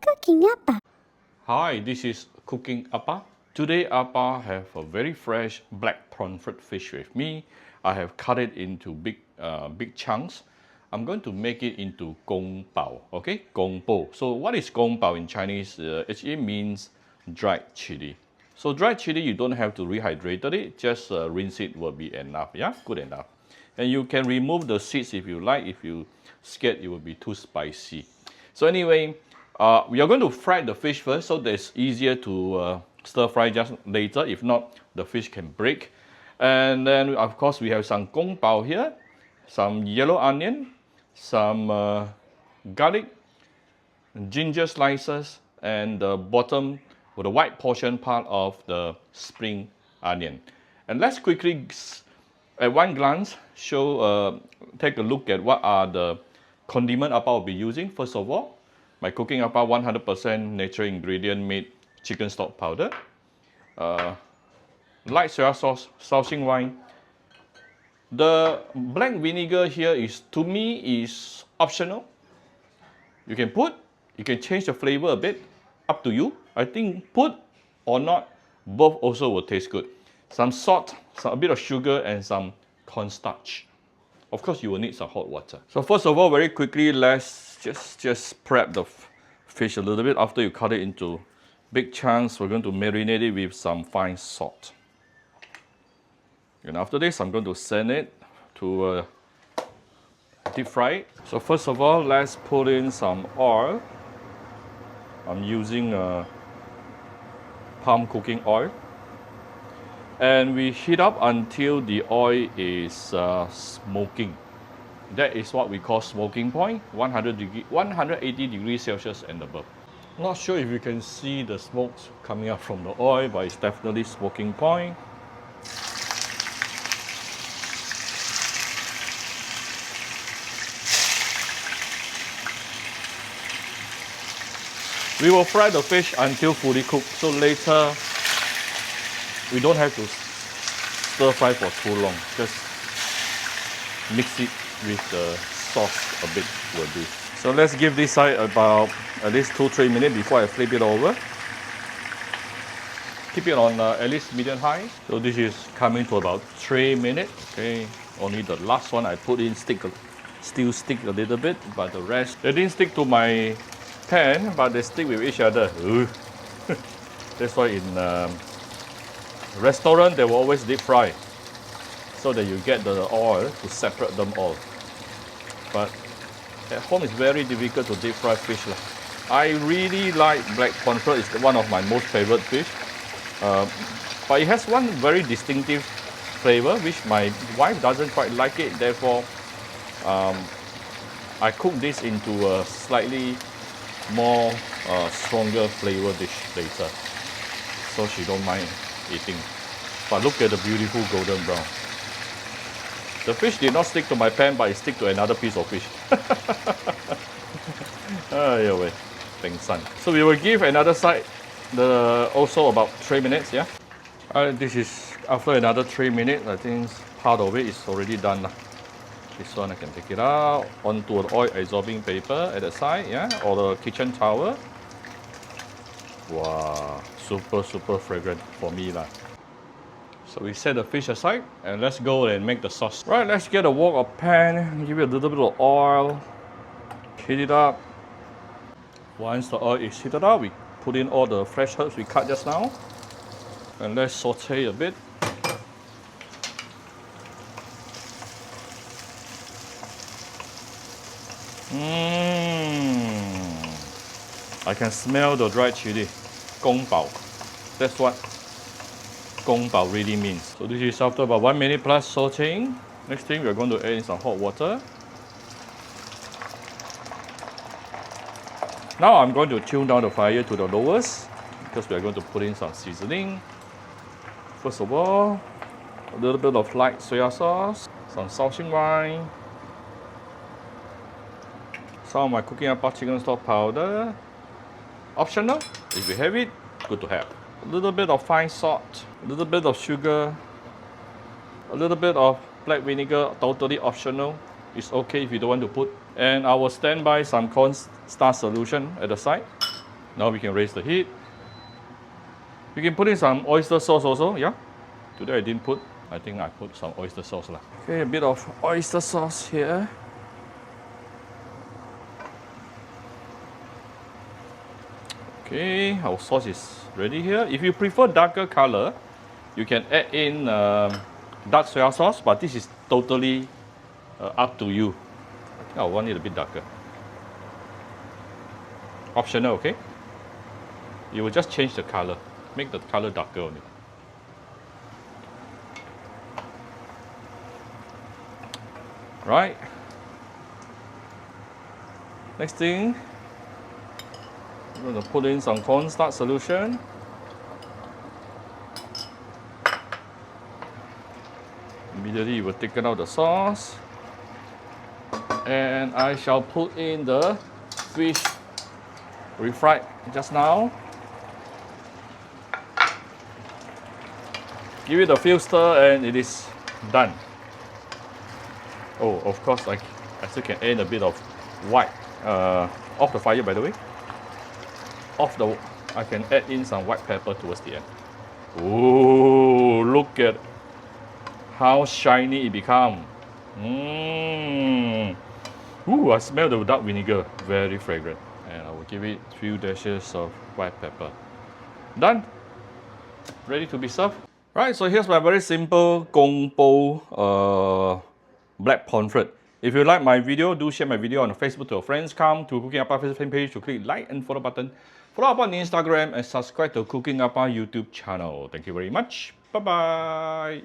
Cooking Appa. Hi, this is Cooking Appa. Today Appa have a very fresh black pomfret fish with me. I have cut it into big chunks. I'm going to make it into Kungpo, okay? Kungpo. So what is Kungpo in Chinese? It means dried chili. So dried chili, you don't have to rehydrate it. Just rinse it will be enough, yeah? Good enough. And you can remove the seeds if you like, if you scared it will be too spicy. So anyway, we are going to fry the fish first, so that it's easier to stir fry just later. If not, the fish can break. And then, of course, we have some Kung Pao here, some yellow onion, some garlic, ginger slices, and the bottom, or the white portion part of the spring onion. And let's quickly, at one glance, take a look at what are the condiment Appa will be using. First of all, my cooking Appa 100% natural ingredient made chicken stock powder, light soy sauce, Shaoxing wine. The black vinegar here is, to me, is optional. You can change the flavor a bit, up to you. I think put or not, both also will taste good. Some salt, a bit of sugar, and some cornstarch. Of course, you will need some hot water. So first of all, very quickly, let's just prep the fish a little bit. After you cut it into big chunks, we're going to marinate it with some fine salt. And after this, I'm going to send it to deep fry it. So first of all, let's put in some oil. I'm using palm cooking oil. And we heat up until the oil is smoking. That is what we call smoking point, 180 degrees Celsius and above. Not sure if you can see the smoke coming up from the oil, but it's definitely smoking point. We will fry the fish until fully cooked, so later we don't have to stir fry for too long. Just mix it with the sauce a bit will do. So let's give this side about at least 2-3 minutes before I flip it over. Keep it on at least medium high. So this is coming to about 3 minutes. Okay, only the last one I put in still stick a little bit, but the rest, they didn't stick to my pan, but they stick with each other. That's why in restaurant they will always deep fry, so that you get the oil to separate them all. But at home it's very difficult to deep fry fish. I really like black pomfret. It's one of my most favorite fish. But it has one very distinctive flavor, which my wife doesn't quite like it. Therefore, I cook this into a slightly more stronger flavor dish later, so she don't mind eating. But look at the beautiful golden brown. The fish did not stick to my pan, but it stick to another piece of fish. Anyway, so we will give another side also about 3 minutes, yeah? This is after another 3 minutes. I think part of it is already done. This one I can take it out onto an oil absorbing paper at the side, yeah, or the kitchen towel. Wow, super fragrant for me lah. So we set the fish aside and let's go and make the sauce. Right, let's get a wok or pan, give it a little bit of oil, heat it up. Once the oil is heated up, we put in all the fresh herbs we cut just now, and let's saute a bit. I can smell the dried chili. Kungpo. That's what Kungpo really means. So this is after about 1 minute plus sauteing. Next thing, we're going to add in some hot water. Now I'm going to tune down the fire to the lowest, because we're going to put in some seasoning. First of all, a little bit of light soy sauce, some Shaoxing wine, some of my cooking Appa chicken stock powder. Optional, if you have it, good to have. A little bit of fine salt, a little bit of sugar, a little bit of black vinegar, totally optional. It's okay if you don't want to put. And I will stand by some cornstarch solution at the side. Now we can raise the heat. You can put in some oyster sauce also, yeah? Today I didn't put, I think I put some oyster sauce lah. Okay, a bit of oyster sauce here. Okay, our sauce is ready here. If you prefer darker color, you can add in dark soy sauce, but this is totally up to you. I think I want it a bit darker. Optional, okay? You will just change the color, make the color darker only. Right. Next thing, I'm going to put in some cornstarch solution. Immediately you will thicken out the sauce. And I shall put in the fish refried just now. Give it a few stir and it is done. Oh, of course, I still can add a bit of white, off the fire by the way. I can add in some white pepper towards the end. Oh, look at how shiny it become. Ooh, I smell the dark vinegar, very fragrant. And I will give it a few dashes of white pepper. Done. Ready to be served. Right, so here's my very simple Kungpo black pomfret. If you like my video, do share my video on Facebook to your friends. Come to Cooking Appa Facebook page to click like and follow button. Follow up on Instagram and subscribe to Cooking Appa YouTube channel. Thank you very much. Bye bye.